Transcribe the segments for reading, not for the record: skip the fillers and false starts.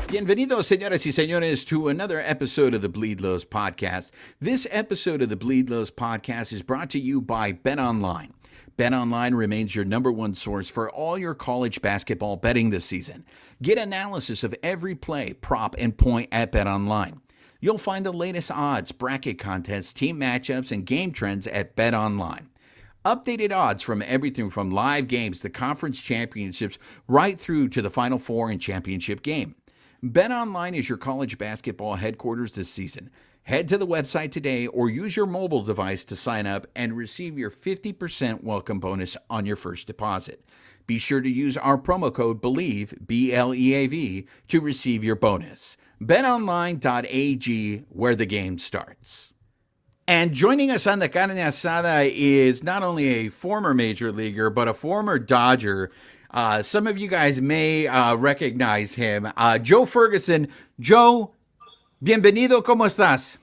Bienvenidos, señoras y señores, to another episode of the Bleed Lows Podcast. This episode of the Bleed Lows Podcast is brought to you by BetOnline. BetOnline remains your number one source for all your college basketball betting this season. Get analysis of every play, prop, and point at BetOnline. You'll find the latest odds, bracket contests, team matchups, and game trends at BetOnline. Updated odds from everything from live games to conference championships right through to the Final Four and championship game. BetOnline is your college basketball headquarters this season. Head to the website today or use your mobile device to sign up and receive your 50% welcome bonus on your first deposit. Be sure to use our promo code BELIEVE, B-L-E-A-V, to receive your bonus. BetOnline.ag, where the game starts. And joining us on the Carne Asada is not only a former major leaguer, but a former Dodger. Some of you guys may recognize him. Joe Ferguson. Joe, bienvenido, ¿cómo estás?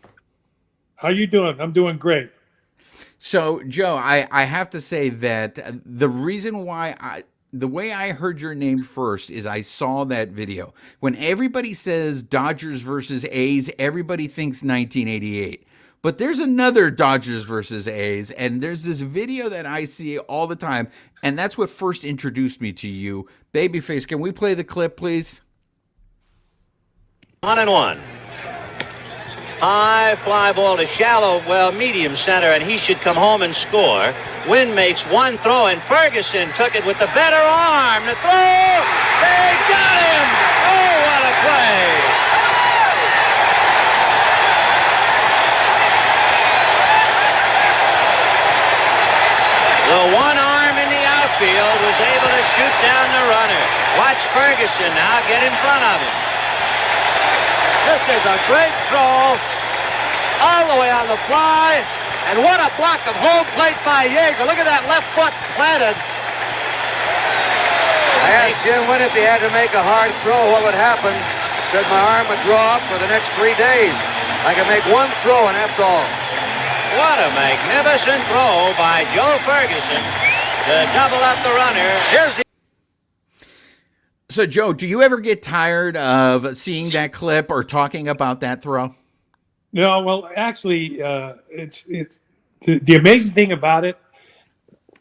How you doing? I'm doing great. So, Joe, I have to say that the reason why the way I heard your name first is I saw that video. When everybody says Dodgers versus A's, everybody thinks 1988. But there's another Dodgers versus A's, and there's this video that I see all the time, and that's what first introduced me to you. Babyface, can we play the clip, please? 1-1. High fly ball to shallow, medium center, and he should come home and score. Wynn makes one throw, and Ferguson took it with the better arm. The throw! They got him! Oh, what a play! The one arm in the outfield was able to shoot down the runner. Watch Ferguson now get in front of him. This is a great throw all the way on the fly. And what a block of home plate by Yeager. Look at that left foot planted. I asked Jim Wynn if he had to make a hard throw, what would happen. Said my arm would draw up for the next 3 days. I could make one throw and that's all. What a magnificent throw by Joe Ferguson to double up the runner. Here's the... So, Joe, do you ever get tired of seeing that clip or talking about that throw? No, well, actually, it's the amazing thing about it.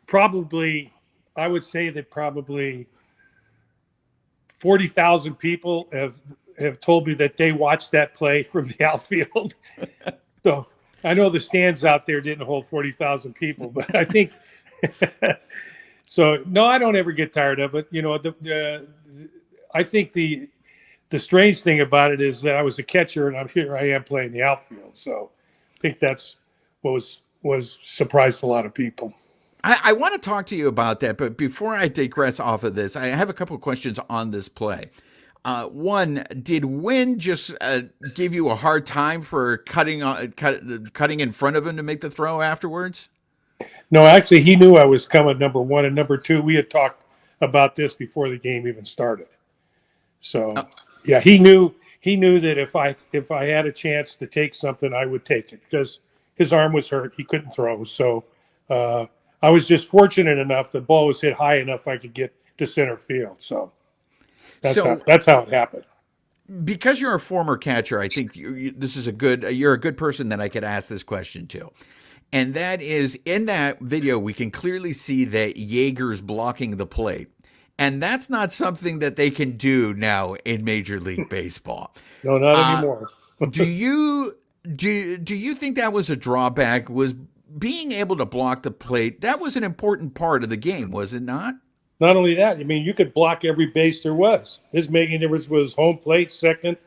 Probably, I would say that probably 40,000 people have told me that they watched that play from the outfield. So I know the stands out there didn't hold 40,000 people, but I think so. No, I don't ever get tired of it. You know, I think the strange thing about it is that I was a catcher and here I am playing the outfield. So I think that's what was surprised a lot of people. I want to talk to you about that, but before I digress off of this, I have a couple of questions on this play. One, did Wynn just give you a hard time for cutting in front of him to make the throw afterwards? No, actually, he knew I was coming, number one. And number two, we had talked about this before the game even started. So, yeah, he knew that if I had a chance to take something, I would take it because his arm was hurt. He couldn't throw. So I was just fortunate enough the ball was hit high enough I could get to center field. So that's how it happened. Because you're a former catcher, I think you're a good person that I could ask this question to. And that is, in that video, we can clearly see that Yeager's blocking the plate. And that's not something that they can do now in Major League Baseball. No, not anymore. do you think that was a drawback? Was being able to block the plate, that was an important part of the game, was it not? Not only that, I mean, you could block every base there was. His making difference was home plate, second,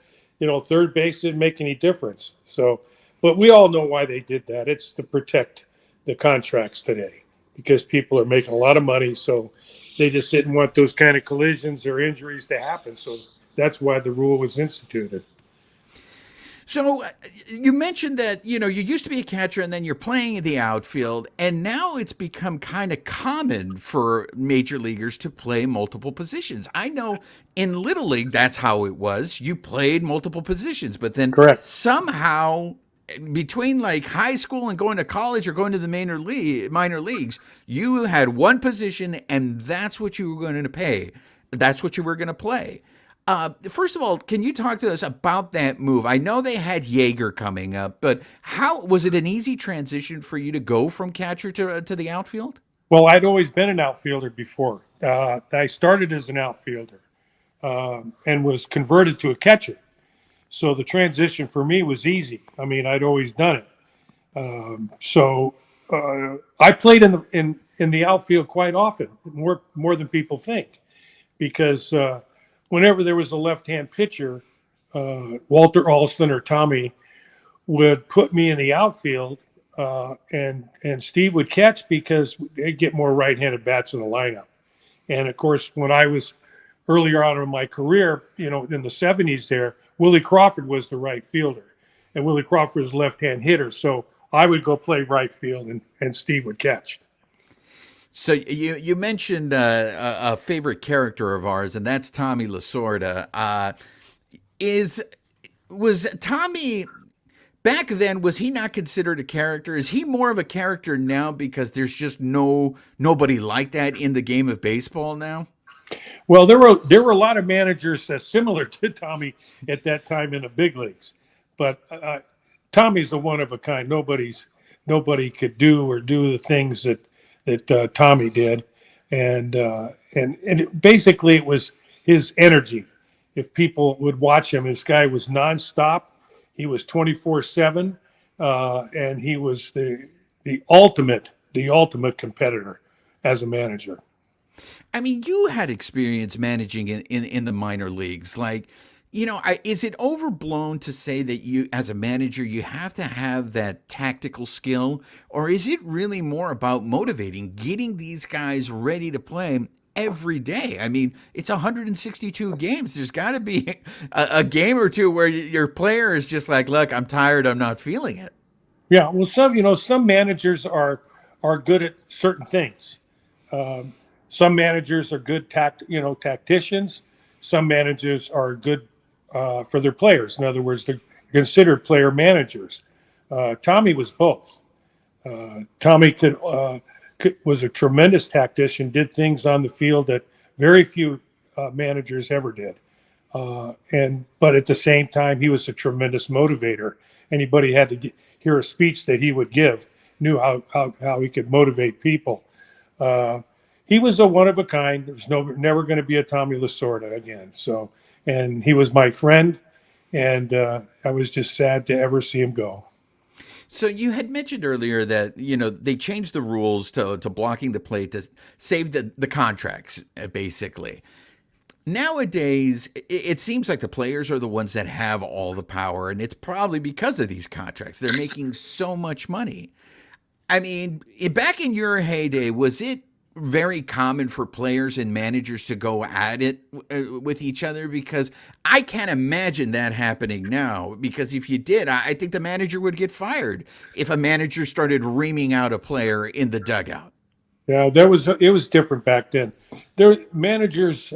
third base didn't make any difference. So, but we all know why they did that. It's to protect the contracts today because people are making a lot of money. So they just didn't want those kind of collisions or injuries to happen. So that's why the rule was instituted. So you mentioned that, you used to be a catcher and then you're playing in the outfield, and now it's become kind of common for major leaguers to play multiple positions. I know in Little League, that's how it was. You played multiple positions, but then Correct. Somehow between like high school and going to college or going to the minor leagues, you had one position and that's what you were going to pay. That's what you were going to play. First of all, can you talk to us about that move? I know they had Yeager coming up, but how was it an easy transition for you to go from catcher to the outfield? Well, I'd always been an outfielder before. I started as an outfielder and was converted to a catcher. So the transition for me was easy. I mean, I'd always done it. I played in the outfield quite often, more than people think, because whenever there was a left-hand pitcher, Walter Alston or Tommy would put me in the outfield, and Steve would catch because they'd get more right-handed bats in the lineup. And of course, when I was earlier on in my career, in the 70s there, Willie Crawford was the right fielder, and Willie Crawford was a left-hand hitter. So I would go play right field, and Steve would catch. So you mentioned a favorite character of ours, and that's Tommy Lasorda. Was Tommy back then? Was he not considered a character? Is he more of a character now because there's just nobody like that in the game of baseball now? Well, there were a lot of managers similar to Tommy at that time in the big leagues, but Tommy's a one of a kind. Nobody could do the things that Tommy did, and basically it was his energy. If people would watch him, this guy was nonstop. He was 24/7, and he was the ultimate competitor as a manager. I mean, you had experience managing in the minor leagues. Like, is it overblown to say that you, as a manager, you have to have that tactical skill? Or is it really more about motivating, getting these guys ready to play every day? I mean, it's 162 games. There's got to be a game or two where your player is just like, look, I'm tired. I'm not feeling it. Yeah, well, some managers are good at certain things. Some managers are good tacticians. Some managers are good for their players. In other words, they're considered player managers. Tommy was both. Tommy was a tremendous tactician, did things on the field that very few managers ever did. But at the same time, he was a tremendous motivator. Anybody had to hear a speech that he would give knew how he could motivate people. He was a one of a kind. There's never going to be a Tommy Lasorda again. So, and he was my friend, and I was just sad to ever see him go. So you had mentioned earlier that they changed the rules to blocking the plate to save the contracts, basically. Nowadays, it seems like the players are the ones that have all the power, and it's probably because of these contracts. They're making so much money. I mean, back in your heyday, was it very common for players and managers to go at it with each other? Because I can't imagine that happening now, because if you did, I think the manager would get fired if a manager started reaming out a player in the dugout. Yeah, it was different back then. Managers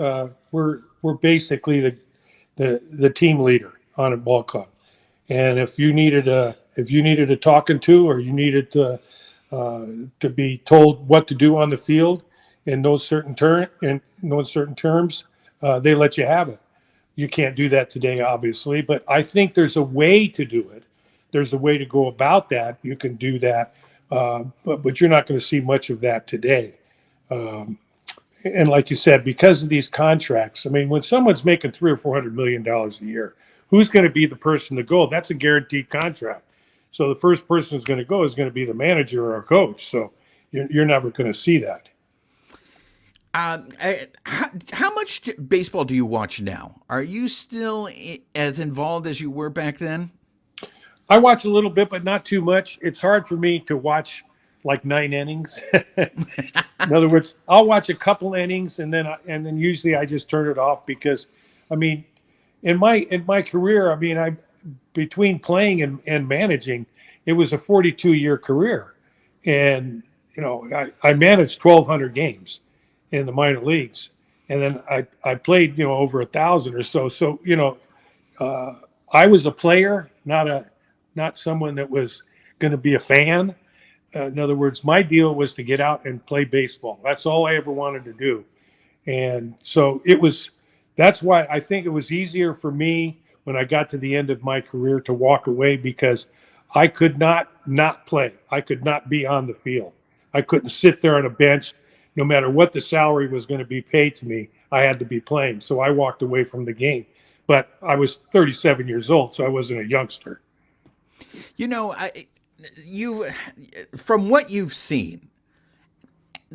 were basically the team leader on a ball club, and if you needed a talking to, or you needed to be told what to do on the field in those certain terms, they let you have it. You can't do that today, obviously, but I think there's a way to do it. There's a way to go about that. You can do that, but you're not going to see much of that today. And like you said, because of these contracts, I mean, when someone's making $300 or $400 million a year, who's going to be the person to go? That's a guaranteed contract. So the first person who's going to go is going to be the manager or a coach. So you're never going to see that. How much baseball do you watch now? Are you still as involved as you were back then? I watch a little bit, but not too much. It's hard for me to watch like 9 innings. In other words, I'll watch a couple innings and then usually I just turn it off, because, I mean, in my career, I mean, between playing and managing, it was a 42-year career, and I managed 1,200 games in the minor leagues, and then I played over 1,000 or so. So I was a player, not not someone that was going to be a fan. In other words, my deal was to get out and play baseball. That's all I ever wanted to do. And so that's why I think it was easier for me when I got to the end of my career to walk away, because I could not play. I could not be on the field. I couldn't sit there on a bench. No matter what the salary was going to be paid to me, I had to be playing. So I walked away from the game. But I was 37 years old, so I wasn't a youngster. From what you've seen,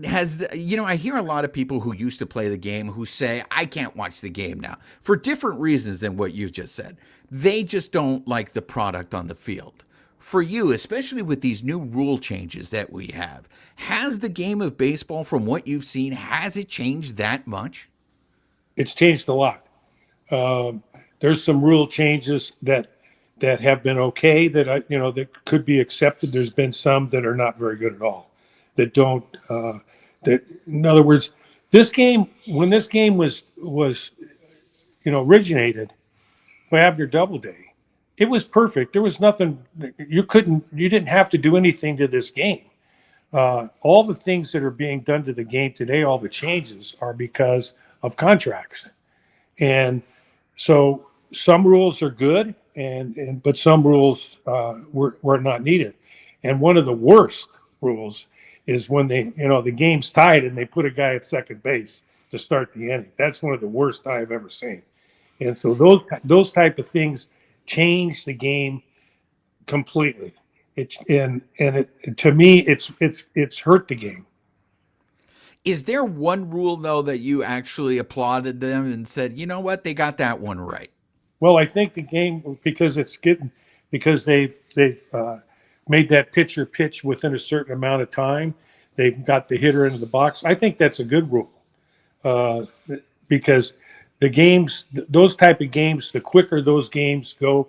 I hear a lot of people who used to play the game who say, I can't watch the game now for different reasons than what you just said. They just don't like the product on the field. For you, especially with these new rule changes that we have, has the game of baseball, from what you've seen, has it changed that much? It's changed a lot. There's some rule changes that have been okay, that could be accepted. There's been some that are not very good at all. That don't. In other words, when this game was originated by Abner Doubleday, it was perfect. There was nothing you didn't have to do anything to this game. All the things that are being done to the game today, all the changes, are because of contracts, and so some rules are good, but some rules were not needed. And one of the worst rules is when the game's tied and they put a guy at second base to start the inning. That's one of the worst I've ever seen. And so those type of things change the game completely. To me, it's hurt the game. Is there one rule, though, that you actually applauded them and said, you know what, they got that one right? Well, I think the game, because they've made that pitcher pitch within a certain amount of time, they've got the hitter into the box. I think that's a good rule, because the games, those type of games, the quicker those games go,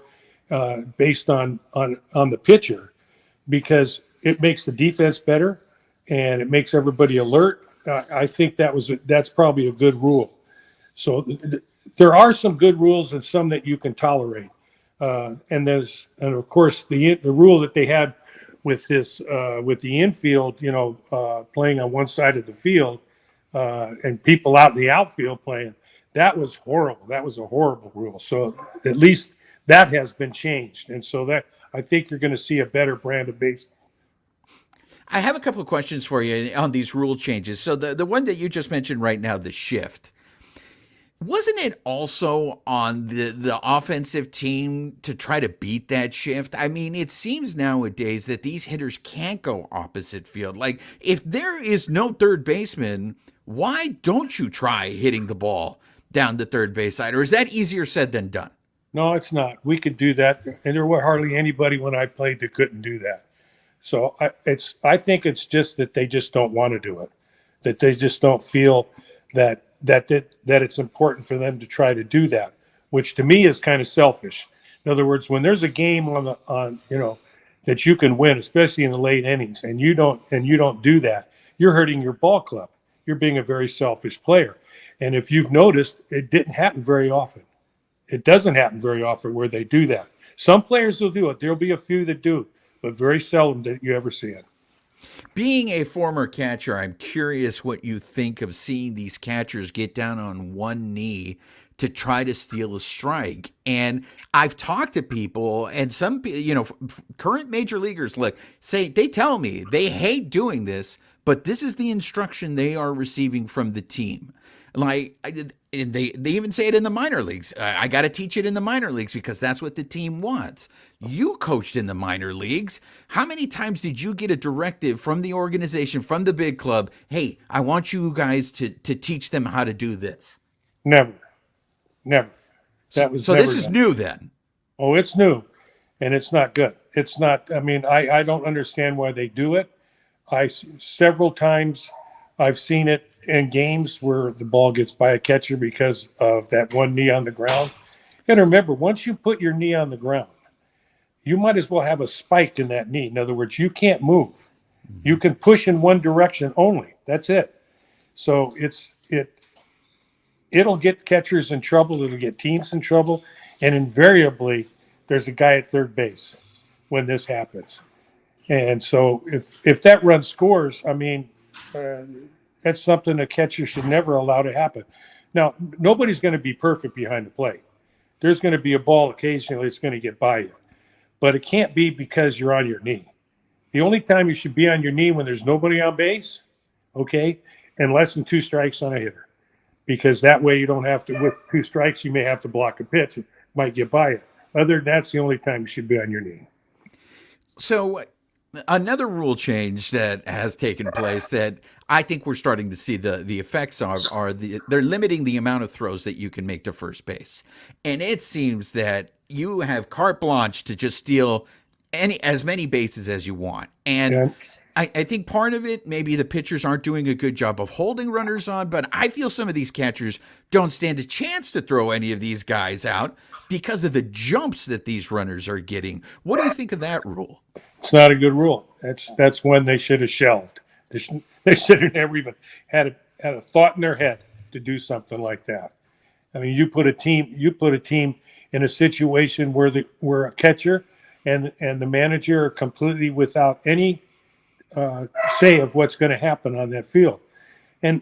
based on the pitcher, because it makes the defense better and it makes everybody alert. I think that's probably a good rule. So there are some good rules and some that you can tolerate. And of course the rule that they had with with the infield, playing on one side of the field, and people out in the outfield playing, that was horrible. That was a horrible rule. So at least that has been changed. And so that, I think you're going to see a better brand of baseball. I have a couple of questions for you on these rule changes. So the one that you just mentioned right now, the shift, wasn't it also on the offensive team to try to beat that shift? I mean, it seems nowadays that these hitters can't go opposite field. Like, if there is no third baseman, why don't you try hitting the ball down the third base side? Or is that easier said than done? No, it's not. We could do that. And there were hardly anybody when I played that couldn't do that. So I think it's just that they just don't want to do it, that they just don't feel that it's important for them to try to do that, which to me is kind of selfish. In other words, when there's a game on that you can win, especially in the late innings, and you don't do that, you're hurting your ball club. You're being a very selfish player. And if you've noticed, it didn't happen very often. It doesn't happen very often where they do that. Some players will do it. There'll be a few that do, but very seldom that you ever see it. Being a former catcher, I'm curious what you think of seeing these catchers get down on one knee to try to steal a strike. And I've talked to people, and some, current major leaguers, they tell me they hate doing this, but this is the instruction they are receiving from the team. And they even say it in the minor leagues. I got to teach it in the minor leagues because that's what the team wants. You coached in the minor leagues. How many times did you get a directive from the organization, from the big club? Hey, I want you guys to teach them how to do this. Never. So this is new then. Oh, it's new, and it's not good. It's not. I mean, I don't understand why they do it. Several times I've seen it in games where the ball gets by a catcher because of that one knee on the ground. You got to remember, once you put your knee on the ground, you might as well have a spike in that knee. In other words, you can't move. You can push in one direction only. That's it. So it'll get catchers in trouble. It'll get teams in trouble. And invariably, there's a guy at third base. when this happens. And so if that run scores, I mean, that's something a catcher should never allow to happen. Now, nobody's going to be perfect behind the plate. There's going to be a ball occasionally that's going to get by you. But it can't be because you're on your knee. The only time you should be on your knee when there's nobody on base, okay, and less than 2 strikes on a hitter. Because that way you don't have to, with 2 strikes, you may have to block a pitch. It might get by you. Other than that's the only time you should be on your knee. So another rule change that has taken place that I think we're starting to see the effects of they're limiting the amount of throws that you can make to first base. And it seems that you have carte blanche to just steal as many bases as you want. And Yeah. I think part of it, maybe the pitchers aren't doing a good job of holding runners on, but I feel some of these catchers don't stand a chance to throw any of these guys out because of the jumps that these runners are getting. What do you think of that rule? It's not a good rule. That's one they should have shelved. They should have never even had a thought in their head to do something like that. I mean, you put a team in a situation where a catcher and the manager are completely without any say of what's going to happen on that field. And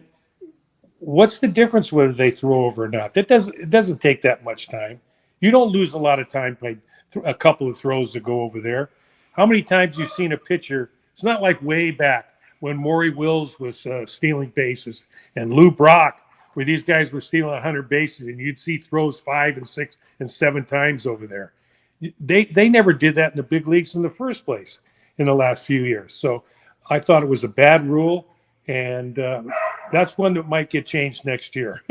what's the difference whether they throw over or not? It doesn't take that much time. You don't lose a lot of time by a couple of throws to go over there. How many times you've seen a pitcher? It's not like way back when Maury Wills was stealing bases and Lou Brock, where these guys were stealing 100 bases, and you'd see throws 5 and 6 and 7 times over there. They never did that in the big leagues in the first place in the last few years. So I thought it was a bad rule, and that's one that might get changed next year.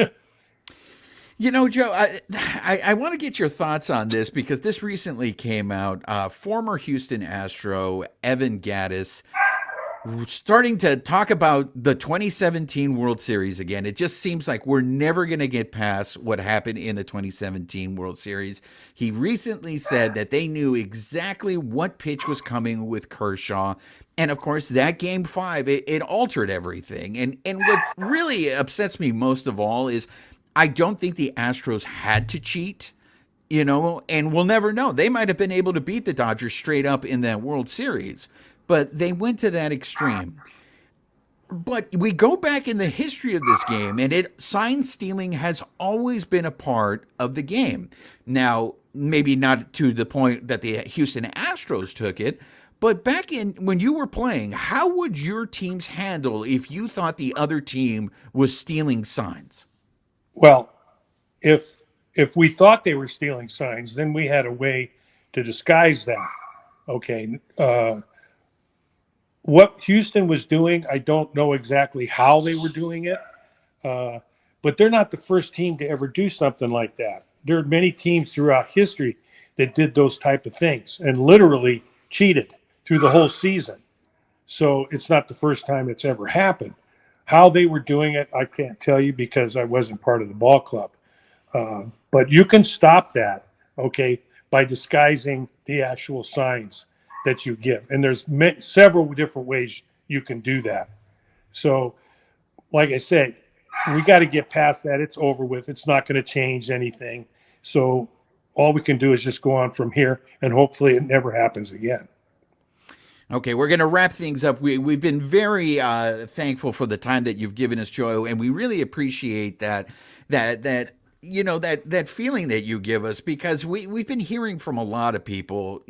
You know, Joe, I want to get your thoughts on this because this recently came out. Former Houston Astro Evan Gattis starting to talk about the 2017 World Series again. It just seems like we're never going to get past what happened in the 2017 World Series. He recently said that they knew exactly what pitch was coming with Kershaw. And of course, that game 5, it altered everything. And what really upsets me most of all is I don't think the Astros had to cheat, and we'll never know. They might have been able to beat the Dodgers straight up in that World Series, but they went to that extreme. But we go back in the history of this game, and sign stealing has always been a part of the game. Now, maybe not to the point that the Houston Astros took it, but back when you were playing, how would your teams handle if you thought the other team was stealing signs? Well, if we thought they were stealing signs, then we had a way to disguise that. Okay. What Houston was doing, I don't know exactly how they were doing it, but they're not the first team to ever do something like that. There are many teams throughout history that did those type of things and literally cheated through the whole season. So it's not the first time it's ever happened. How they were doing it, I can't tell you because I wasn't part of the ball club. But you can stop that, okay, by disguising the actual signs that you give. And there's several different ways you can do that. So, like I said, we got to get past that. It's over with. It's not going to change anything. So all we can do is just go on from here, and hopefully it never happens again. Okay, we're going to wrap things up. We've been very thankful for the time that you've given us, Joe, and we really appreciate that feeling that you give us because we've been hearing from a lot of people,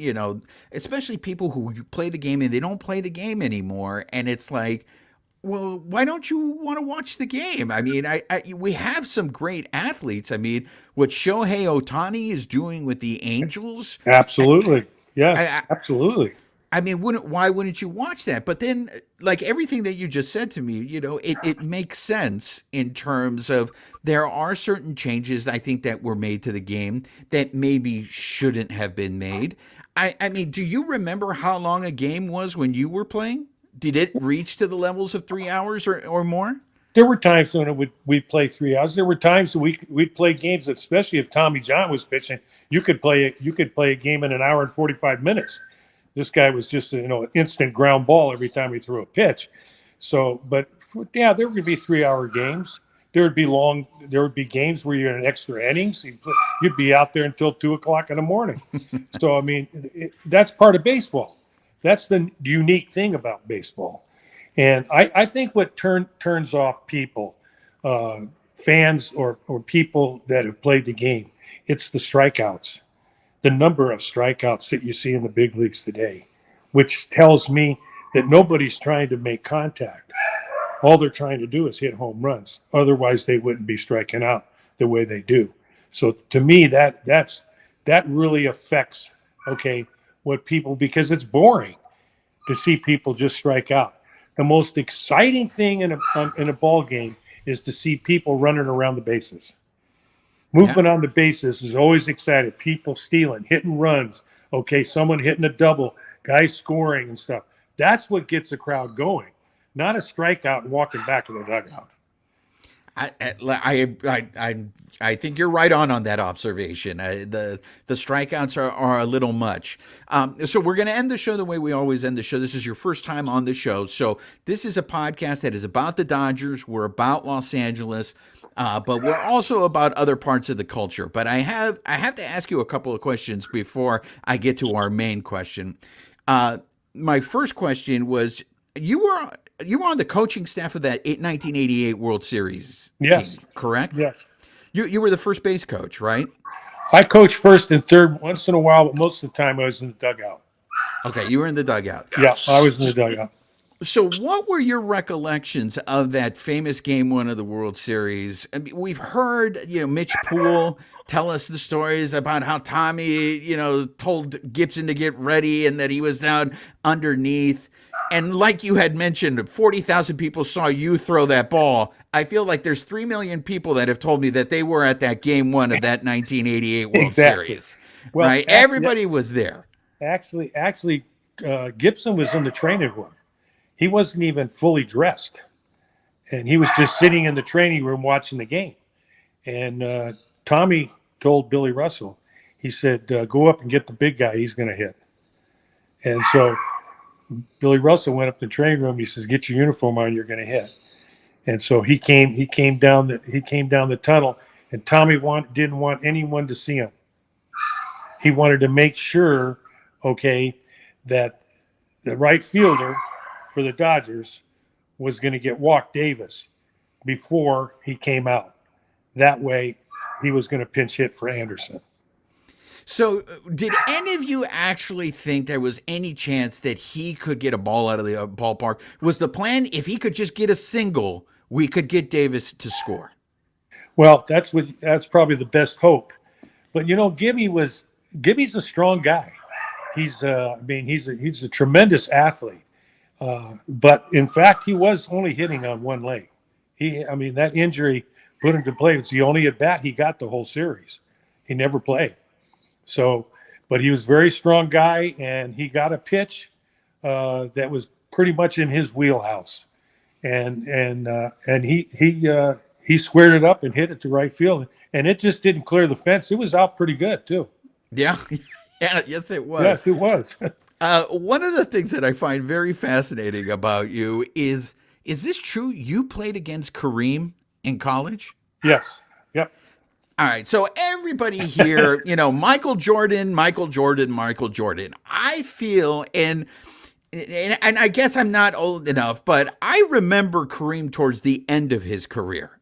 especially people who play the game and they don't play the game anymore, and it's like, well, why don't you want to watch the game? I mean, we have some great athletes. I mean, what Shohei Ohtani is doing with the Angels. Absolutely. Yes, absolutely. I mean, why wouldn't you watch that? But then, like everything that you just said to me, it makes sense in terms of there are certain changes I think that were made to the game that maybe shouldn't have been made. I mean, do you remember how long a game was when you were playing? Did it reach to the levels of 3 hours or more? There were times when we'd play 3 hours. There were times that we'd play games, especially if Tommy John was pitching. You could play a game in an hour and 45 minutes. This guy was just, an instant ground ball every time he threw a pitch. So, but there were going to be 3 hour games. there would be games where you're in extra innings. You'd be out there until 2:00 in the morning. So, I mean, that's part of baseball. That's the unique thing about baseball. And I think what turns off people, fans or people that have played the game, it's the strikeouts, the number of strikeouts that you see in the big leagues today, which tells me that nobody's trying to make contact. All they're trying to do is hit home runs. Otherwise, they wouldn't be striking out the way they do. So to me, that really affects, what people, because it's boring to see people just strike out. The most exciting thing in a ball game is to see people running around the bases. Movement on the bases is always exciting. People stealing, hitting runs. Someone hitting a double, guys scoring and stuff. That's what gets the crowd going. Not a strikeout and walking back to the dugout. I think you're right on that observation. The strikeouts are a little much. So we're going to end the show the way we always end the show. This is your first time on the show. So this is a podcast that is about the Dodgers. We're about Los Angeles, but we're also about other parts of the culture. But I have to ask you a couple of questions before I get to our main question. My first question was, you were on the coaching staff of that 1988 World Series Yes. team, correct? Yes. You were the first base coach, right? I coached first and third once in a while, but most of the time I was in the dugout. Okay, you were in the dugout. Yeah, I was in the dugout. So what were your recollections of that famous Game 1 of the World Series? I mean, we've heard, Mitch Poole tell us the stories about how Tommy, told Gibson to get ready and that he was down underneath. And like you had mentioned, 40,000 people saw you throw that ball. I feel like there's 3 million people that have told me that they were at that Game 1 of that 1988 World Series. Well, right? Everybody was there. Actually, Gibson was in the training room. He wasn't even fully dressed. And he was just sitting in the training room watching the game. And Tommy told Billy Russell, he said, go up and get the big guy. He's going to hit. And so Billy Russell went up to the training room. He says, get your uniform on. You're going to hit. And so he came down the tunnel, and Tommy didn't want anyone to see him. He wanted to make sure, that the right fielder for the Dodgers was going to get Walk Davis before he came out. That way, he was going to pinch hit for Anderson. So did any of you actually think there was any chance that he could get a ball out of the ballpark? Was the plan, if he could just get a single, we could get Davis to score? Well, that's probably the best hope. But Gibby's a strong guy. He's a tremendous athlete. But in fact, he was only hitting on one leg. That injury put him to play. It's the only at bat he got the whole series. He never played. So, but he was a very strong guy, and he got a pitch that was pretty much in his wheelhouse, and he squared it up and hit it to right field, and it just didn't clear the fence. It was out pretty good too. Yeah, yes, it was. Yes, it was. One of the things that I find very fascinating about you is this true? You played against Kareem in college? Yes. Yep. All right, so everybody here, Michael Jordan. I feel, and I guess I'm not old enough, but I remember Kareem towards the end of his career.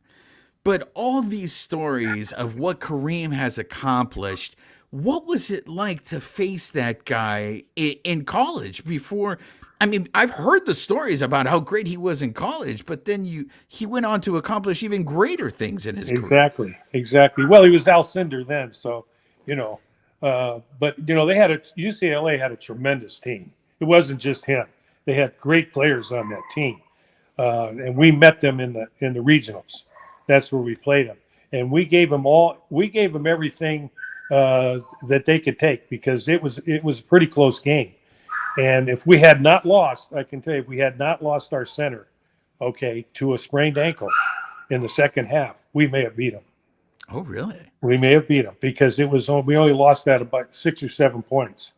But all these stories of what Kareem has accomplished, what was it like to face that guy in college before? I mean, I've heard the stories about how great he was in college, but then he went on to accomplish even greater things in his career. Exactly. Well, he was Alcindor then, so, but UCLA had a tremendous team. It wasn't just him. They had great players on that team. And we met them in the regionals. That's where we played them. And we gave them everything that they could take, because it was a pretty close game. And if we had not lost, I can tell you, if we had not lost our center, to a sprained ankle in the second half, we may have beat him. Oh, really? We may have beat him, because we only lost that about 6 or 7 points.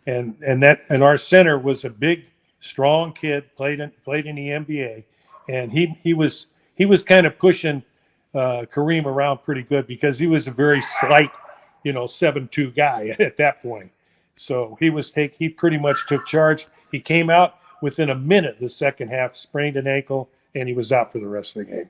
And our center was a big, strong kid, played in the NBA, and he was kind of pushing Kareem around pretty good because he was a very slight, 7'2" guy at that point. So he pretty much took charge. He came out within a minute the second half, sprained an ankle, and he was out for the rest of the game.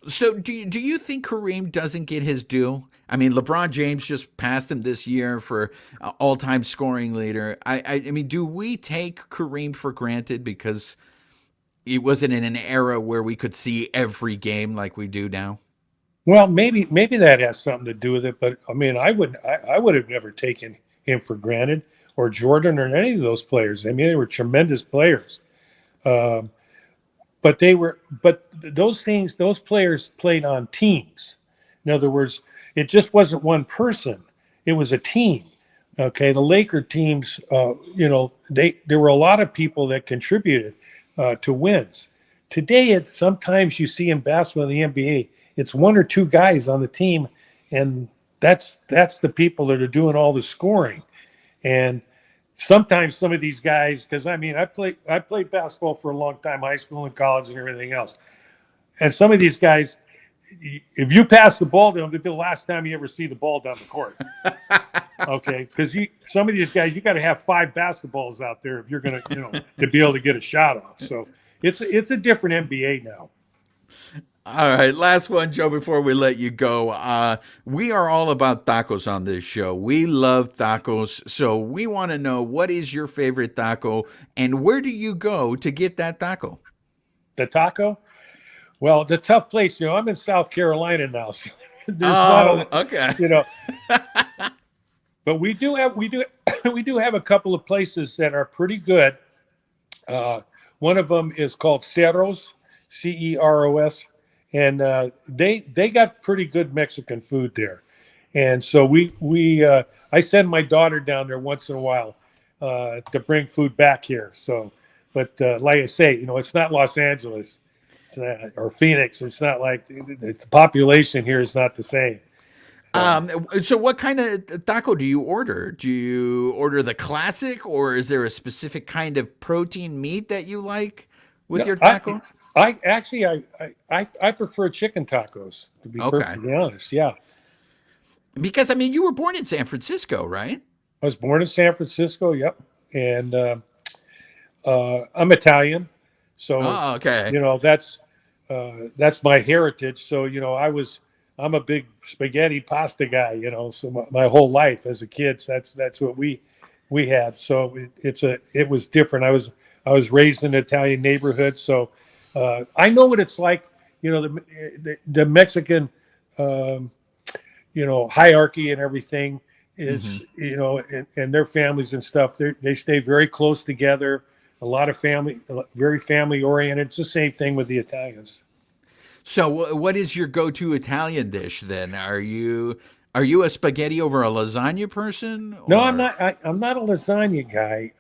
So do you think Kareem doesn't get his due? I mean, LeBron James just passed him this year for all-time scoring leader. I mean, do we take Kareem for granted because it wasn't in an era where we could see every game like we do now? Well, maybe that has something to do with it, but I mean, I would have never taken him for granted, or Jordan, or any of those players. I mean, they were tremendous players. But those players played on teams. In other words, it just wasn't one person; it was a team. Okay, the Laker teams, there were a lot of people that contributed to wins. Today, sometimes you see in basketball in the NBA, it's one or two guys on the team, and that's the people that are doing all the scoring. And sometimes some of these guys, because I mean, I played basketball for a long time, high school and college and everything else. And some of these guys, if you pass the ball to them, it'll be the last time you ever see the ball down the court. Okay, because some of these guys, you got to have 5 basketballs out there if you're gonna, to be able to get a shot off. So it's a different NBA now. All right, last one, Joe, before we let you go. We are all about tacos on this show. We love tacos, so we want to know, what is your favorite taco, and where do you go to get that taco? The taco? Well, the tough place, I'm in South Carolina now. So there's okay. But we do have a couple of places that are pretty good. One of them is called Cerros, Ceros. And they got pretty good Mexican food there, and so I send my daughter down there once in a while to bring food back here. So, but like I say, it's not Los Angeles or Phoenix. It's not like the population here is not the same. So what kind of taco do you order? Do you order the classic, or is there a specific kind of protein meat that you like with your taco? I prefer chicken tacos, to be perfectly honest. Yeah. Because, I mean, you were born in San Francisco, right? I was born in San Francisco. Yep. And I'm Italian. So, okay. That's my heritage. So, I'm a big spaghetti pasta guy, so my whole life as a kid, that's what we had. So it was different. I was raised in an Italian neighborhood. So, I know what it's like, the Mexican, hierarchy and everything is, and their families and stuff, they stay very close together. A lot of family, very family oriented. It's the same thing with the Italians. So what is your go-to Italian dish then? Are you a spaghetti over a lasagna person? Or? No, I'm not. I'm not a lasagna guy.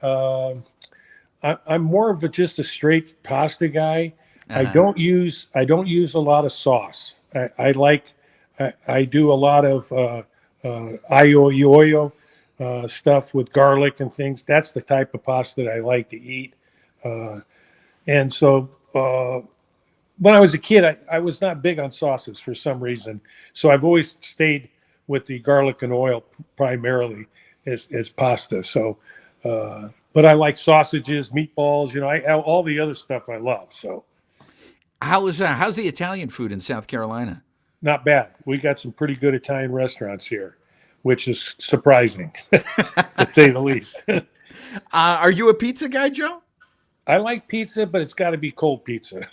I'm more of just a straight pasta guy. I don't use a lot of sauce. I do a lot of aglio stuff with garlic and things. That's the type of pasta that I like to eat. And so when I was a kid, I was not big on sauces for some reason. So I've always stayed with the garlic and oil primarily as pasta. So, but I like sausages, meatballs, all the other stuff I love. So. How's the Italian food in South Carolina? Not bad. We got some pretty good Italian restaurants here, which is surprising, to say the least. Are you a pizza guy, Joe? I like pizza, but it's got to be cold pizza.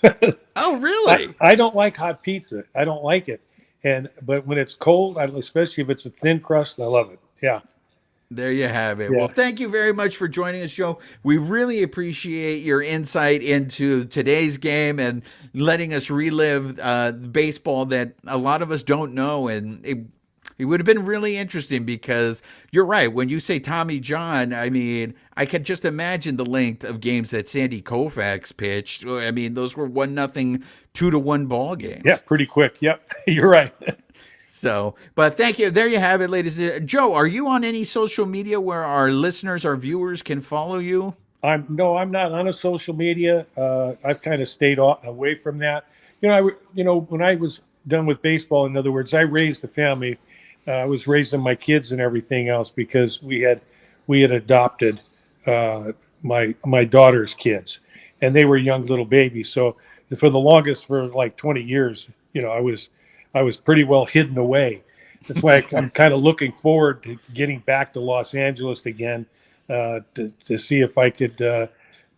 Oh, really? I don't like hot pizza. I don't like it. But when it's cold, especially if it's a thin crust, I love it. Yeah. There you have it. Yeah. Well, thank you very much for joining us, Joe. We really appreciate your insight into today's game and letting us relive baseball that a lot of us don't know. And it would have been really interesting because you're right. When you say Tommy John, I mean, I can just imagine the length of games that Sandy Koufax pitched. I mean, those were 1-0, 2-1 ball games. Yeah, pretty quick. Yep, you're right. So, but thank you. There you have it, ladies. Joe, are you on any social media where our listeners, our viewers can follow you? I'm not on a social media. I've kind of stayed away from that. When I was done with baseball. In other words, I raised a family. I was raising my kids and everything else because we had adopted my daughter's kids, and they were young little babies. So for the longest, for like 20 years, I was pretty well hidden away. That's why I'm kind of looking forward to getting back to Los Angeles again, to see if I could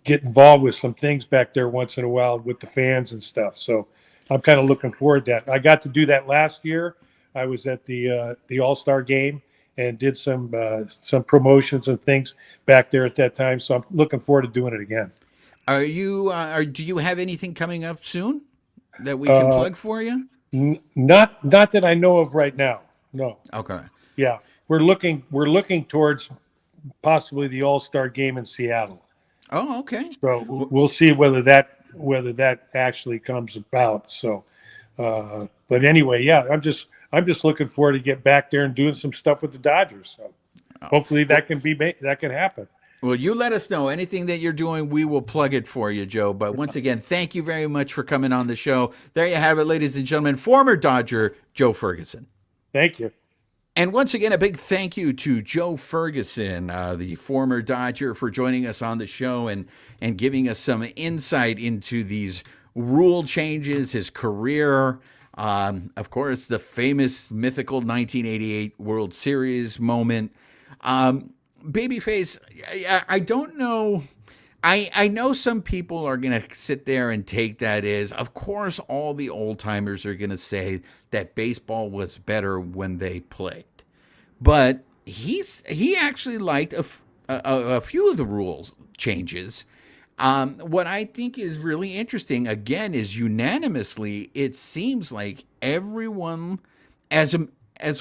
get involved with some things back there once in a while with the fans and stuff. So I'm kind of looking forward to that. I got to do that last year. I was at the All-Star game and did some promotions and things back there at that time. So I'm looking forward to doing it again. Are you? Do you have anything coming up soon that we can plug for you? Not that I know of right now. No. Okay. Yeah, we're looking towards possibly the All-Star game in Seattle. Oh, okay. So we'll see whether that actually comes about. So, but anyway, yeah, I'm just looking forward to get back there and doing some stuff with the Dodgers. So hopefully that can happen. Well, you let us know anything that you're doing. We will plug it for you, Joe. But once again, thank you very much for coming on the show. There you have it, ladies and gentlemen. Former Dodger Joe Ferguson. Thank you. And once again, a big thank you to Joe Ferguson, the former Dodger, for joining us on the show and giving us some insight into these rule changes, his career, of course, the famous mythical 1988 World Series moment. Babyface, I don't know. I know some people are going to sit there and take that as, of course, all the old timers are going to say that baseball was better when they played. But he actually liked a few of the rules changes. What I think is really interesting, again, is unanimously, it seems like everyone, as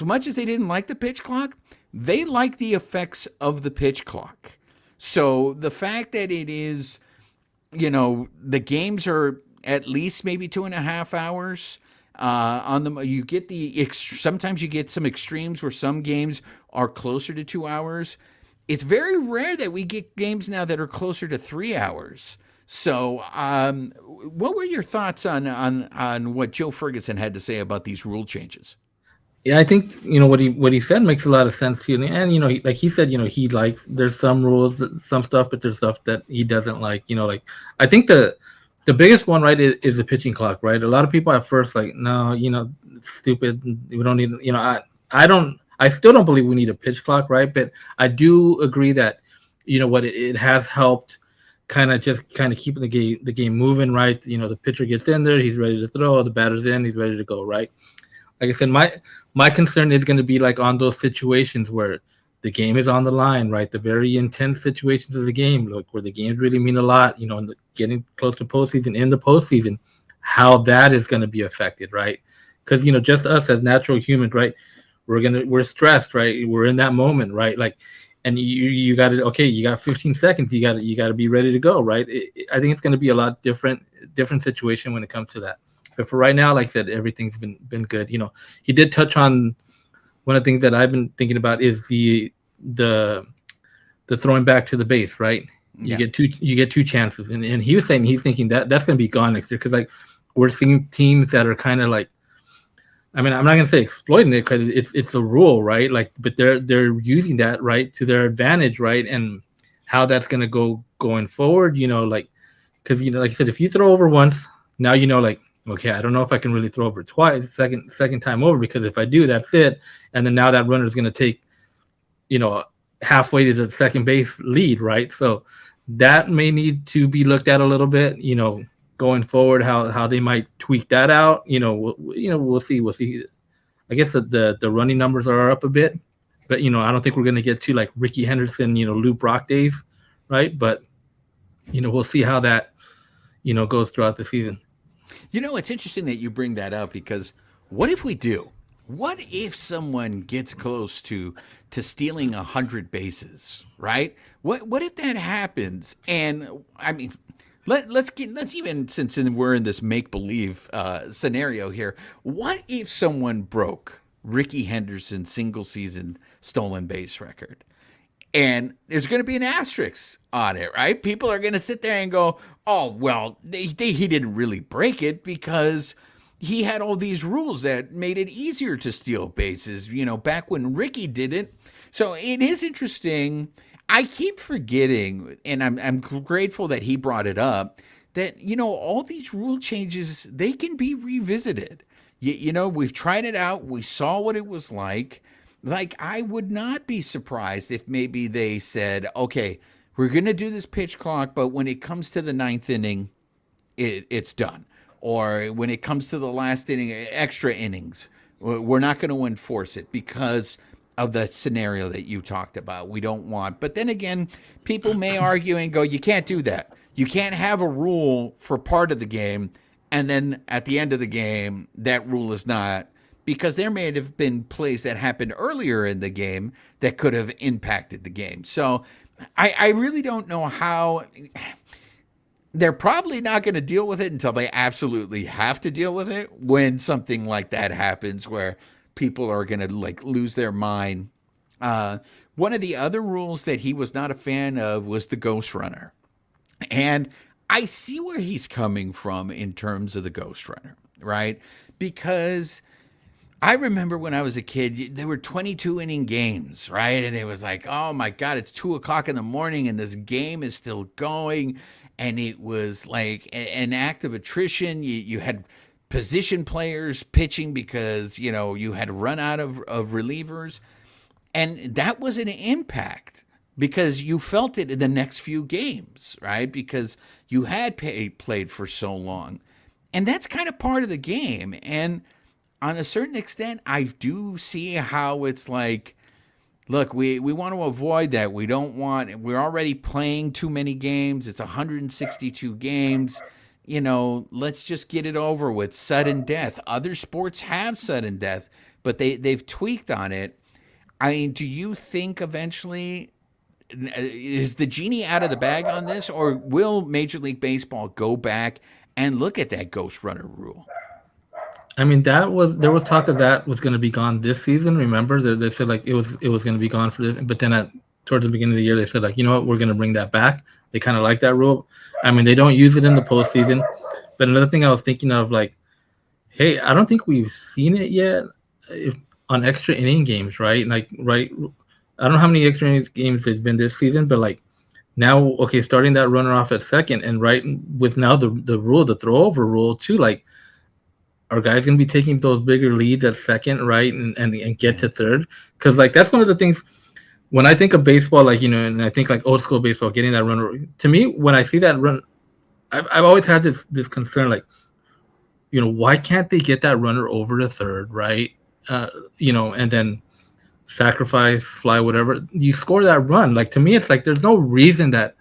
much as they didn't like the pitch clock, they like the effects of the pitch clock. So the fact that it is, the games are at least maybe 2.5 hours on them. You get sometimes you get some extremes where some games are closer to 2 hours. It's very rare that we get games now that are closer to 3 hours. So what were your thoughts on what Joe Ferguson had to say about these rule changes? Yeah, I think what he said makes a lot of sense too, and like he said, he likes, there's some rules, some stuff, but there's stuff that he doesn't like. Like I think the biggest one, right, is the pitching clock, right? A lot of people at first like, no, it's stupid. We don't need, I still don't believe we need a pitch clock, right? But I do agree that, it has helped kind of keeping the game moving, right? The pitcher gets in there, he's ready to throw, the batter's in, he's ready to go, right? Like I said, my concern is going to be like on those situations where the game is on the line, right? The very intense situations of the game, look, where the games really mean a lot, and getting close to postseason, in the postseason, how that is going to be affected, right? Because just us as natural humans, right? We're stressed, right? We're in that moment, right? Like, and you got to, okay, you got 15 seconds, you got to be ready to go, right? I think it's going to be a lot different situation when it comes to that. But for right now, like I said, everything's been good. He did touch on one of the things that I've been thinking about is the throwing back to the base, right? You get two chances, and he was saying he's thinking that's going to be gone next year because like we're seeing teams that are kind of like, I mean, I'm not going to say exploiting it because it's a rule, right? Like, but they're using that right to their advantage, right? And how that's going to go going forward, like because like I said, if you throw over once, now like. Okay, I don't know if I can really throw over twice, second time over, because if I do, that's it. And then now that runner is going to take, halfway to the second base lead, right? So that may need to be looked at a little bit, going forward, how they might tweak that out. We'll see. We'll see. I guess the running numbers are up a bit, but I don't think we're going to get to like Ricky Henderson, Lou Brock days, right? But we'll see how that goes throughout the season. It's interesting that you bring that up because what if we do? What if someone gets close to stealing 100 bases, right? What if that happens? And I mean, let's even, since we're in this make-believe scenario here, what if someone broke Ricky Henderson's single-season stolen base record? And there's going to be an asterisk on it, right? People are going to sit there and go, oh, well, he didn't really break it because he had all these rules that made it easier to steal bases, back when Ricky did it. So it is interesting. I keep forgetting, and I'm grateful that he brought it up, that, all these rule changes, they can be revisited. We've tried it out. We saw what it was like. Like, I would not be surprised if maybe they said, okay, we're going to do this pitch clock, but when it comes to the ninth inning, it's done. Or when it comes to the last inning, extra innings, we're not going to enforce it because of the scenario that you talked about. We don't want. But then again, people may argue and go, you can't do that. You can't have a rule for part of the game, and then at the end of the game, that rule is not, because there may have been plays that happened earlier in the game that could have impacted the game. So I really don't know how. They're probably not going to deal with it until they absolutely have to deal with it, when something like that happens where people are going to lose their mind. One of the other rules that he was not a fan of was the ghost runner. And I see where he's coming from in terms of the ghost runner, right? Because I remember when I was a kid, there were 22 inning games, right? And it was like, oh my God, it's 2:00 in the morning and this game is still going. And it was like an act of attrition. You had position players pitching because, you had run out of relievers. And that was an impact because you felt it in the next few games, right? Because you had played for so long. And that's kind of part of the game. And on a certain extent, I do see how it's like, look, we want to avoid that. We're already playing too many games. It's 162 games. Let's just get it over with. Sudden death. Other sports have sudden death, but they've tweaked on it. I mean, do you think eventually, is the genie out of the bag on this, or will Major League Baseball go back and look at that ghost runner rule? I mean, there was talk of that was going to be gone this season. Remember, they said it was going to be gone for this, but then towards the beginning of the year, they said you know what, we're going to bring that back. They kind of like that rule. I mean, they don't use it in the postseason. But another thing I was thinking of, hey, I don't think we've seen it yet on extra inning games, right? Right. I don't know how many extra innings games there's been this season, but now, okay, starting that runner off at second, and right with now the rule, the throw over rule too, are guys going to be taking those bigger leads at second, right, and get to third? Because that's one of the things when I think of baseball, and I think old school baseball, getting that runner. To me, when I see that run, I've always had this concern, why can't they get that runner over to third, right? And then sacrifice, fly, whatever. You score that run. To me, it's there's no reason that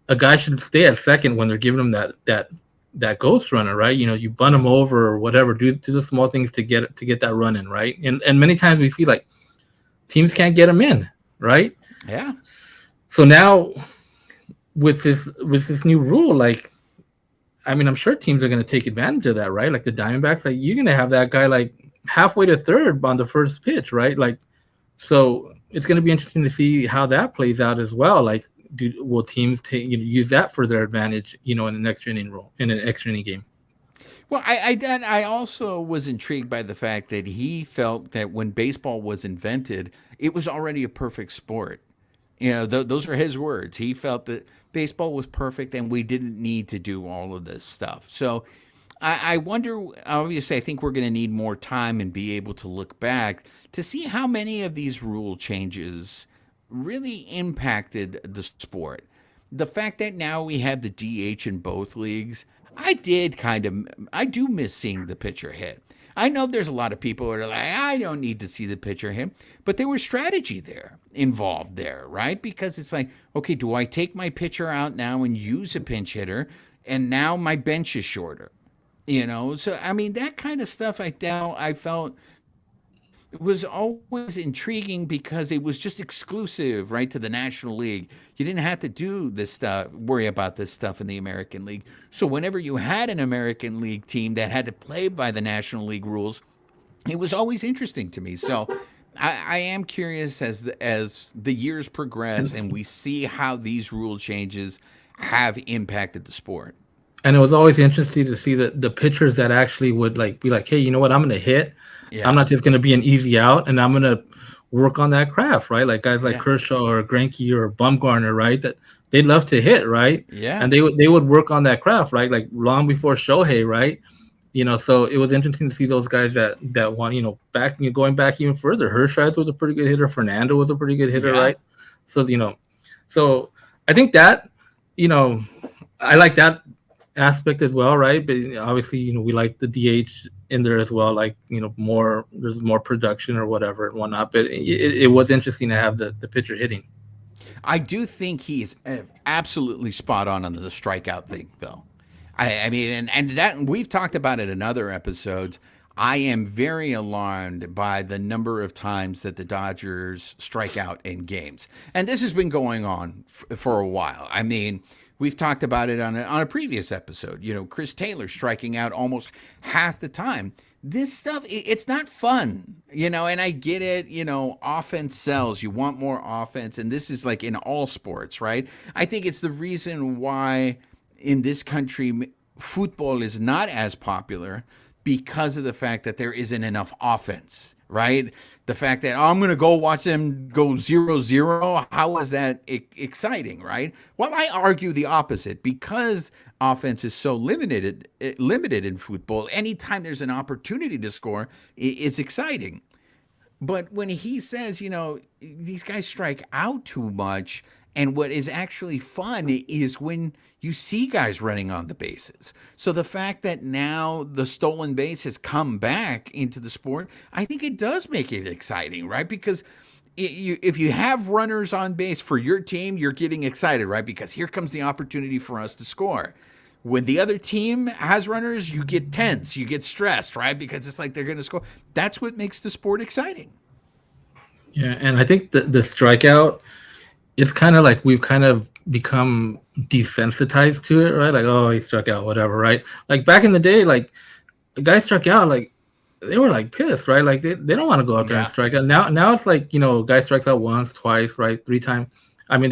a guy should stay at second when they're giving him that ghost runner, right? You bunt him over or whatever, do the small things to get that run in, right? And many times we see teams can't get them in, right? Yeah. So now with this new rule, I mean, I'm sure teams are going to take advantage of that, right? The Diamondbacks, you're going to have that guy halfway to third on the first pitch, right? So it's going to be interesting to see how that plays out as well. Will teams use that for their advantage, in an extra inning rule, in an extra inning game? Well, I also was intrigued by the fact that he felt that when baseball was invented, it was already a perfect sport. Those are his words. He felt that baseball was perfect and we didn't need to do all of this stuff. So I wonder, obviously, I think we're going to need more time and be able to look back to see how many of these rule changes really impacted the sport. The fact that now we have the DH in both leagues, I do miss seeing the pitcher hit. I know there's a lot of people who are I don't need to see the pitcher hit, but there was strategy involved there, right? Because it's okay, do I take my pitcher out now and use a pinch hitter, and now my bench is shorter? So I mean, that kind of stuff I felt it was always intriguing because it was just exclusive, right, to the National League. You didn't have to do this stuff, worry about this stuff in the American League. So whenever you had an American League team that had to play by the National League rules, it was always interesting to me. So I am curious as the years progress and we see how these rule changes have impacted the sport. And it was always interesting to see the pitchers that actually would like be like, hey, you know what, I'm gonna hit. I'm Yeah. not just gonna be an easy out, and I'm gonna work on that craft, right? Like guys like Yeah. Kershaw or Greinke or Bumgarner, right? That they love to hit, right? Yeah. And they would work on that craft, right? Like long before Shohei, right? So it was interesting to see those guys that want, back, going back even further. Hershiser was a pretty good hitter. Fernando was a pretty good hitter, Yeah. right? So so I think that, you know, I like that aspect as well, right? But obviously, we like the DH in there as well, like more, there's more production or whatever and whatnot. But it was interesting to have the pitcher hitting. I do think he's absolutely spot on the strikeout thing, though. I mean, and that we've talked about it in other episodes. I am very alarmed by the number of times that the Dodgers strike out in games, and this has been going on for a while. I mean, we've talked about it on a previous episode. Chris Taylor striking out almost half the time. This stuff, it's not fun, and I get it. Offense sells. You want more offense, and this is like in all sports, right? I think it's the reason why in this country football is not as popular, because of the fact that there isn't enough offense, right? The fact that, I'm going to go watch them go 0-0, how is that exciting, right? Well, I argue the opposite. Because offense is so limited in football, anytime there's an opportunity to score, it's exciting. But when he says, these guys strike out too much, and what is actually fun is when you see guys running on the bases. So the fact that now the stolen base has come back into the sport, I think it does make it exciting, right? Because if you have runners on base for your team, you're getting excited, right? Because here comes the opportunity for us to score. When the other team has runners, you get tense, you get stressed, right? Because it's like they're going to score. That's what makes the sport exciting. Yeah, and I think the strikeout, it's kind of like we've kind of become desensitized to it, right? Like, oh, he struck out, whatever, right? Like back in the day, like the guy struck out, like they were like pissed, right? Like they don't want to go out there and Yeah. strike out. Now it's like, guy strikes out once, twice, right? Three times. I mean,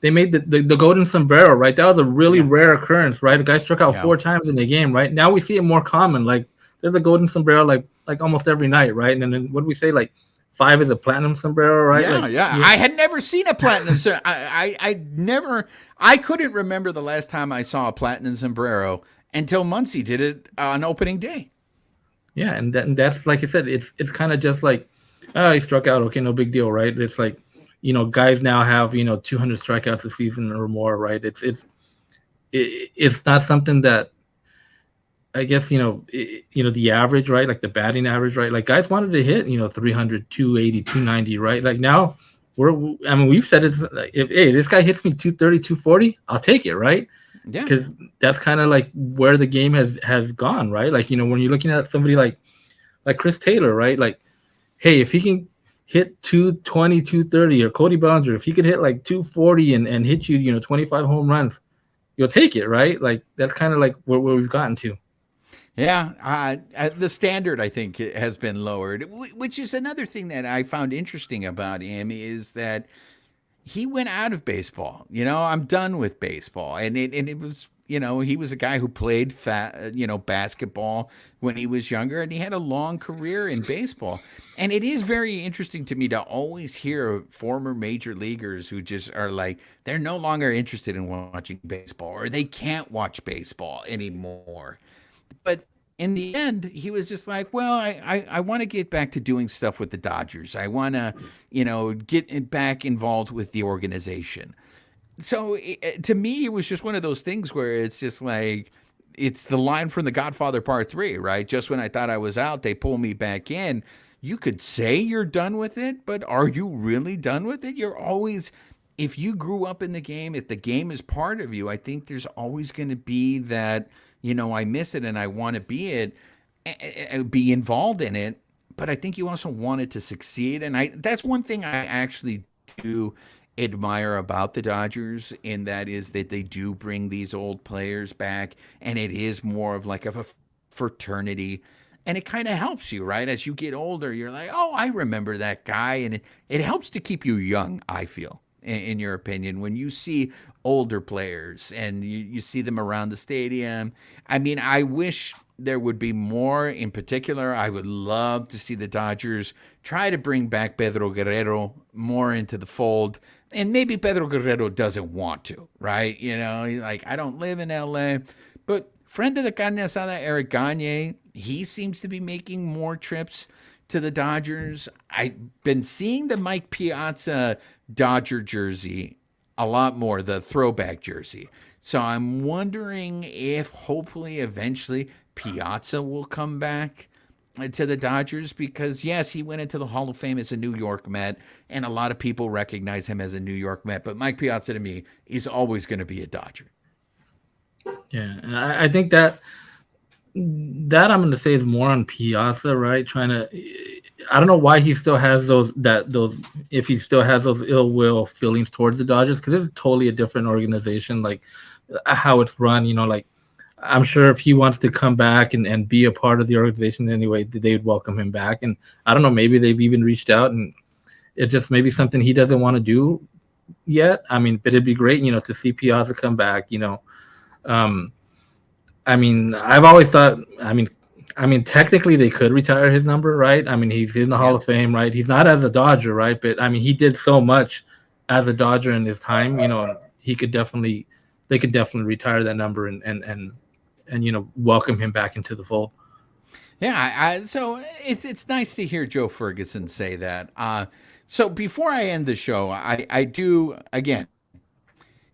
they made the golden sombrero, right? That was a really Yeah. rare occurrence, right? A guy struck out Yeah. 4 times in the game, right? Now we see it more common. Like there's a golden sombrero like almost every night, right? And then what do we say? Like 5 is a platinum sombrero, right? Yeah, Like, yeah. I had never seen a platinum. I couldn't remember the last time I saw a platinum sombrero until Muncie did it on opening day. Yeah, and that's like I said, it's kind of just like, oh, he struck out, okay, no big deal, right? It's like, guys now have 200 strikeouts a season or more, right? It's not something that I guess the average, right? Like the batting average, right? Like guys wanted to hit 300, 280, 290, right? Like now we've said it. Like, hey, this guy hits me 230, 240, I'll take it, right? Yeah. Because that's kind of like where the game has gone, right? Like when you're looking at somebody like Chris Taylor, right? Like, hey, if he can hit 220, 230, or Cody Bellinger, if he could hit like 240 and hit you 25 home runs, you'll take it, right? Like that's kind of like where we've gotten to. Yeah, the standard, I think, has been lowered, which is another thing that I found interesting about him, is that he went out of baseball. I'm done with baseball, and it was, he was a guy who played basketball when he was younger, and he had a long career in baseball. And it is very interesting to me to always hear former major leaguers who just are like, they're no longer interested in watching baseball, or they can't watch baseball anymore. But in the end, he was just like, well, I want to get back to doing stuff with the Dodgers. I want to, get back involved with the organization. So to me, it was just one of those things where it's just like, it's the line from The Godfather Part 3, right? Just when I thought I was out, they pull me back in. You could say you're done with it, but are you really done with it? You're always, if you grew up in the game, if the game is part of you, I think there's always going to be that, I miss it and I want to be involved in it. But I think you also want it to succeed. And that's one thing I actually do admire about the Dodgers, and that is that they do bring these old players back, and it is more of like a fraternity. And it kind of helps you, right? As you get older, you're like, oh, I remember that guy. And it helps to keep you young, I feel. in your opinion, when you see older players and you see them around the stadium? I mean, I wish there would be more. In particular, I would love to see the Dodgers try to bring back Pedro Guerrero more into the fold. And maybe Pedro Guerrero doesn't want to, right? You know, he's like, I don't live in LA. But friend of the carne asada, Eric Gagne, he seems to be making more trips to the Dodgers. I've been seeing the Mike Piazza Dodger jersey a lot more, the throwback jersey. So I'm wondering if hopefully eventually Piazza will come back to the Dodgers, because yes, he went into the Hall of Fame as a New York Met, and a lot of people recognize him as a New York Met, but Mike Piazza to me is always going to be a Dodger. Yeah, and I think that I'm going to say is more on Piazza, right? I don't know why he still has if he still has those ill will feelings towards the Dodgers, because it's totally a different organization, like how it's run. You know, like I'm sure if he wants to come back and be a part of the organization anyway, they would welcome him back. And I don't know, maybe they've even reached out, and it's just maybe something he doesn't want to do yet. I mean, but it'd be great, to see Piazza come back. I mean, I've always thought, technically they could retire his number, right? I mean, he's in the Hall of Fame, right? He's not as a Dodger, right? But I mean, he did so much as a Dodger in his time, they could definitely retire that number and welcome him back into the fold. Yeah, so it's nice to hear Joe Ferguson say that. So before I end the show, I do, again,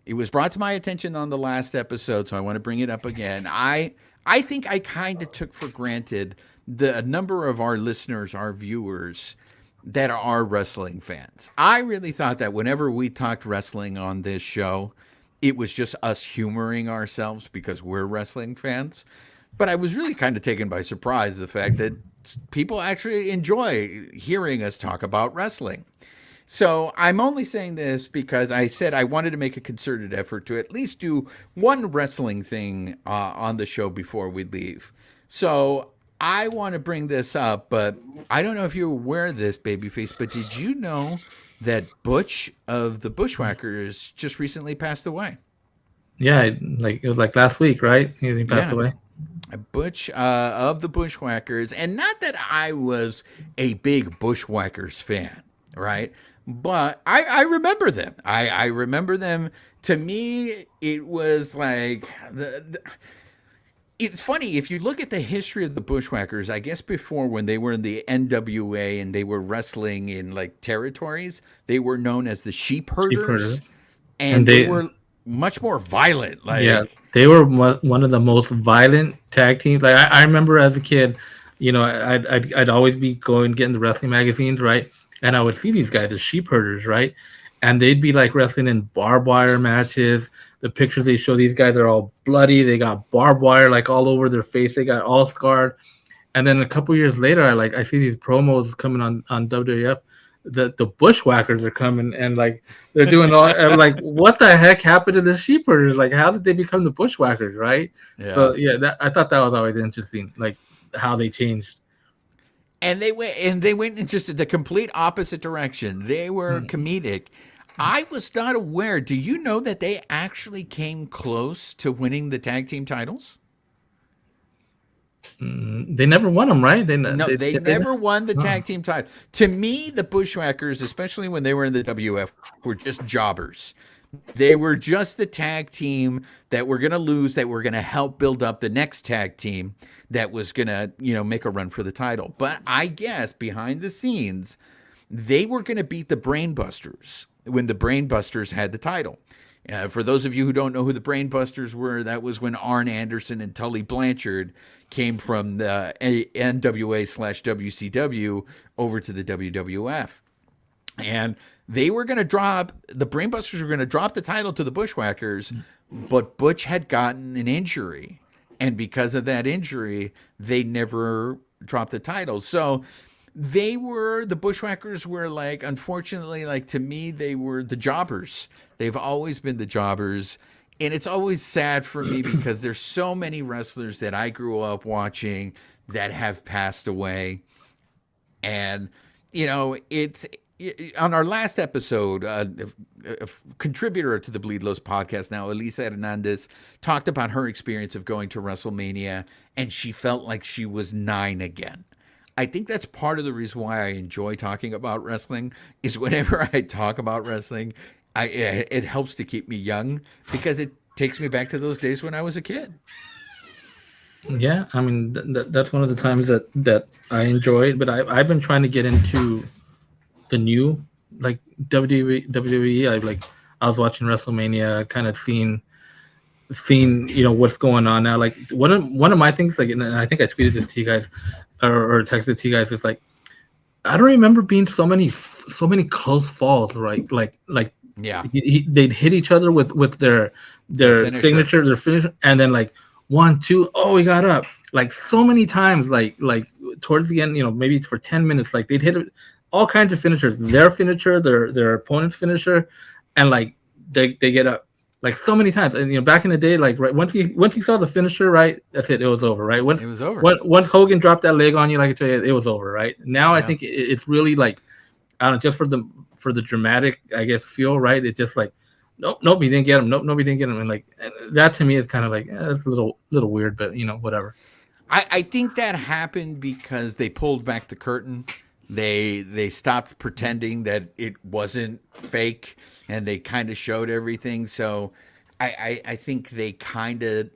it was brought to my attention on the last episode, so I want to bring it up again. I think I kind of took for granted the number of our listeners, our viewers, that are wrestling fans. I really thought that whenever we talked wrestling on this show, it was just us humoring ourselves because we're wrestling fans. But I was really kind of taken by surprise the fact that people actually enjoy hearing us talk about wrestling. So I'm only saying this because I said I wanted to make a concerted effort to at least do one wrestling thing on the show before we leave. So I want to bring this up, but I don't know if you're aware of this, Babyface, but did you know that Butch of the Bushwhackers just recently passed away? Yeah, it was like last week, right? He passed away. Butch of the Bushwhackers, and not that I was a big Bushwhackers fan, right? But I remember them. I remember them. To me, it was like it's funny if you look at the history of the Bushwhackers. I guess before, when they were in the NWA and they were wrestling in like territories, they were known as the Sheep Herders, and they were much more violent. They were one of the most violent tag teams. Like I remember as a kid, I'd always be getting the wrestling magazines, right? And I would see these guys as Sheep Herders, right? And they'd be like wrestling in barbed wire matches. The pictures they show, these guys are all bloody. They got barbed wire like all over their face. They got all scarred. And then a couple years later, I see these promos coming on WWF. The Bushwhackers are coming, and like they're doing all. I'm like, what the heck happened to the Sheep Herders? Like, how did they become the Bushwhackers, right? Yeah. So yeah, I thought that was always interesting, like how they changed. And they went in just the complete opposite direction. They were comedic. I was not aware. Do you know that they actually came close to winning the tag team titles? They never won them, right? They never won the tag team title. To me, the Bushwhackers, especially when they were in the WF, were just jobbers. They were just the tag team that were going to lose, that were going to help build up the next tag team that was going to, make a run for the title. But I guess behind the scenes, they were going to beat the Brainbusters when the Brainbusters had the title. For those of you who don't know who the Brainbusters were, that was when Arn Anderson and Tully Blanchard came from the NWA/WCW over to the WWF. And the Brainbusters were going to drop the title to the Bushwhackers, but Butch had gotten an injury. And because of that injury, they never dropped the title. So the Bushwhackers were like, unfortunately, like to me, they were the jobbers. They've always been the jobbers. And it's always sad for me because there's so many wrestlers that I grew up watching that have passed away. And, on our last episode, a contributor to the Bleed Lows podcast now, Elisa Hernandez, talked about her experience of going to WrestleMania, and she felt like she was 9 again. I think that's part of the reason why I enjoy talking about wrestling, is whenever I talk about wrestling, it helps to keep me young, because it takes me back to those days when I was a kid. Yeah, I mean that's one of the times that I enjoy it. But I've been trying to get into the new like WWE. I was watching WrestleMania, kind of seeing what's going on now. Like one of my things, like, and I think I tweeted this to you guys or texted to you guys, is like, I don't remember being so many close falls, right? Like Yeah, they'd hit each other with their signature, their finish, and then like 1, 2, oh, we got up. Like so many times, like towards the end, maybe for 10 minutes, like they'd hit all kinds of finishers, their finisher, their opponent's finisher, and like they get up like so many times. And back in the day, like right once you saw the finisher, right, that's it. It was over, right? Once it was over. Once Hogan dropped that leg on you, like I tell you, it was over, right? Now I think it's really like, I don't know, just for the dramatic, I guess, feel, right? It's just like, nope, he didn't get him. Nope, he didn't get him. And like that to me is kind of like, it's a little weird, but whatever. I think that happened because they pulled back the curtain. They stopped pretending that it wasn't fake, and they kind of showed everything. So I think they kind of,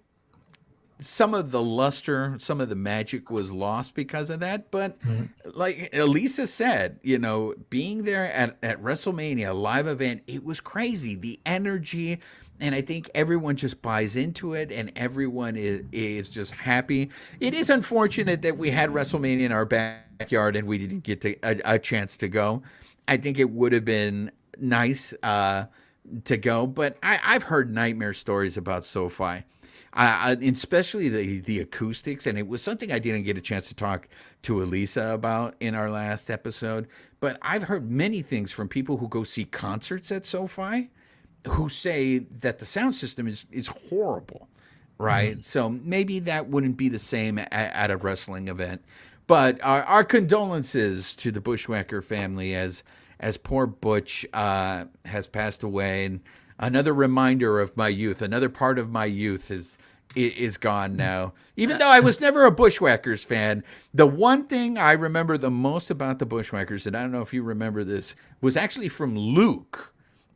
some of the luster, some of the magic was lost because of that. But like Elisa said, being there at WrestleMania, a live event, it was crazy. The energy, and I think everyone just buys into it, and everyone is just happy. It is unfortunate that we had WrestleMania in our backyard and we didn't get a chance to go. I think it would have been nice to go, but I've heard nightmare stories about SoFi. Especially the acoustics, and it was something I didn't get a chance to talk to Elisa about in our last episode. But I've heard many things from people who go see concerts at SoFi, who say that the sound system is horrible, right? Mm-hmm. So maybe that wouldn't be the same at a wrestling event. But our condolences to the Bushwhacker family as poor Butch has passed away, and another reminder of my youth, another part of my youth is gone now. Even though I was never a Bushwhackers fan, the one thing I remember the most about the Bushwhackers, and I don't know if you remember this, was actually from Luke,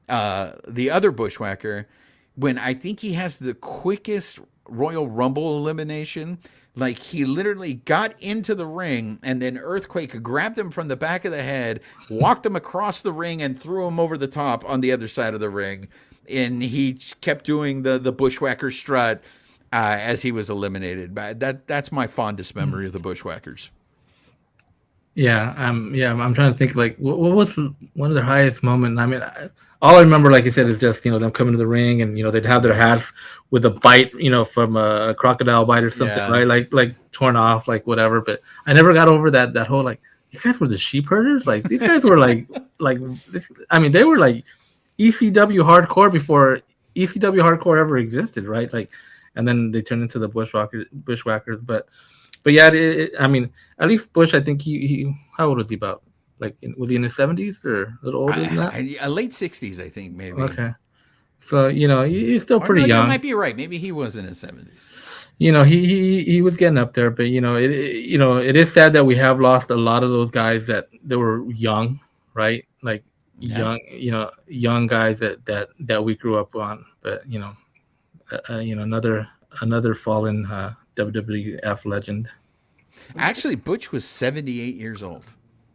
the other Bushwhacker, when I think he has the quickest Royal Rumble elimination. Like, he literally got into the ring, and then Earthquake grabbed him from the back of the head, walked him across the ring, and threw him over the top on the other side of the ring. And he kept doing the Bushwhacker strut as he was eliminated. But that's my fondest memory of the Bushwhackers. Yeah, I'm trying to think, like, what was one of their highest moments? I mean, all I remember, like you said, is just them coming to the ring, and they'd have their hats with a bite, from a crocodile bite or something, yeah, right? Like torn off, like whatever. But I never got over that whole, like, these guys were the sheep herders. Like, these guys were like I mean, they were like ECW hardcore before ECW hardcore ever existed, right? Like, and then they turned into the Bushwhackers. But yeah, I mean, at least Bush, I think he how old was he about? Like, was he in his 70s or a little older than that? Late 60s, I think, maybe. Okay. So, he's still pretty young. You might be right. Maybe he was in his 70s. He was getting up there, but it is sad that we have lost a lot of those guys that were young, right? Like, yeah, young guys that we grew up on. But another fallen WWF legend. Actually, Butch was 78 years old.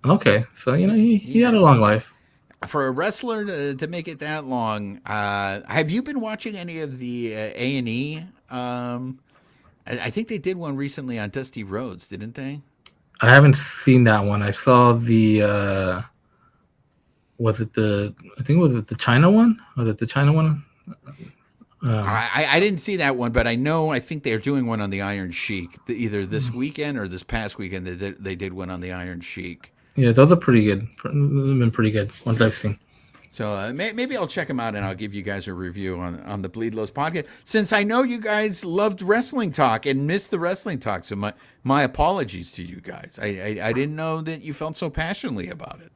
Okay, so he had a long life. For a wrestler to make it that long, have you been watching any of the A&E? I think they did one recently on Dusty Rhodes, didn't they? I haven't seen that one. I saw the was it the China one? Was it the China one? I didn't see that one, but I think they're doing one on the Iron Sheik, either this weekend or this past weekend. They did one on the Iron Sheik. Yeah, those are pretty good. Been pretty good ones I've seen. So maybe I'll check them out, and I'll give you guys a review on the Bleed Lows podcast, since I know you guys loved wrestling talk and missed the wrestling talk. So my apologies to you guys. I didn't know that you felt so passionately about it.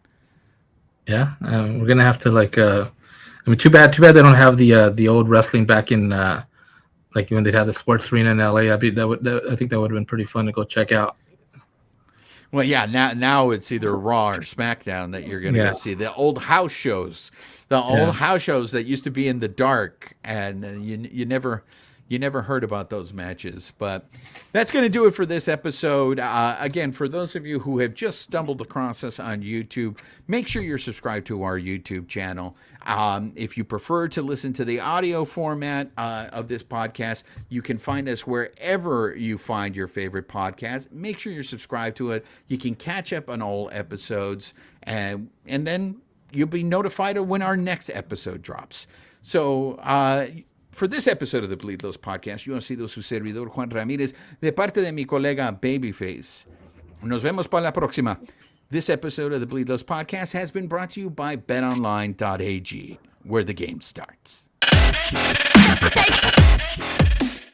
Yeah, we're gonna have to I mean, too bad they don't have the old wrestling back in like when they had the sports arena in LA. I think that would have been pretty fun to go check out. Well, yeah, now it's either Raw or SmackDown that you're going to go see. The old house shows, that used to be in the dark, and you never heard about those matches. But that's going to do it for this episode. Again, for those of you who have just stumbled across us on YouTube, make sure you're subscribed to our YouTube channel. If you prefer to listen to the audio format of this podcast, you can find us wherever you find your favorite podcast. Make sure you're subscribed to it. You can catch up on all episodes, and then you'll be notified of when our next episode drops. So, for this episode of the Bleed Los Podcast, yo he sido su servidor Juan Ramírez, de parte de mi colega Babyface. Nos vemos para la próxima. This episode of the Bleed Los Podcast has been brought to you by betonline.ag, where the game starts.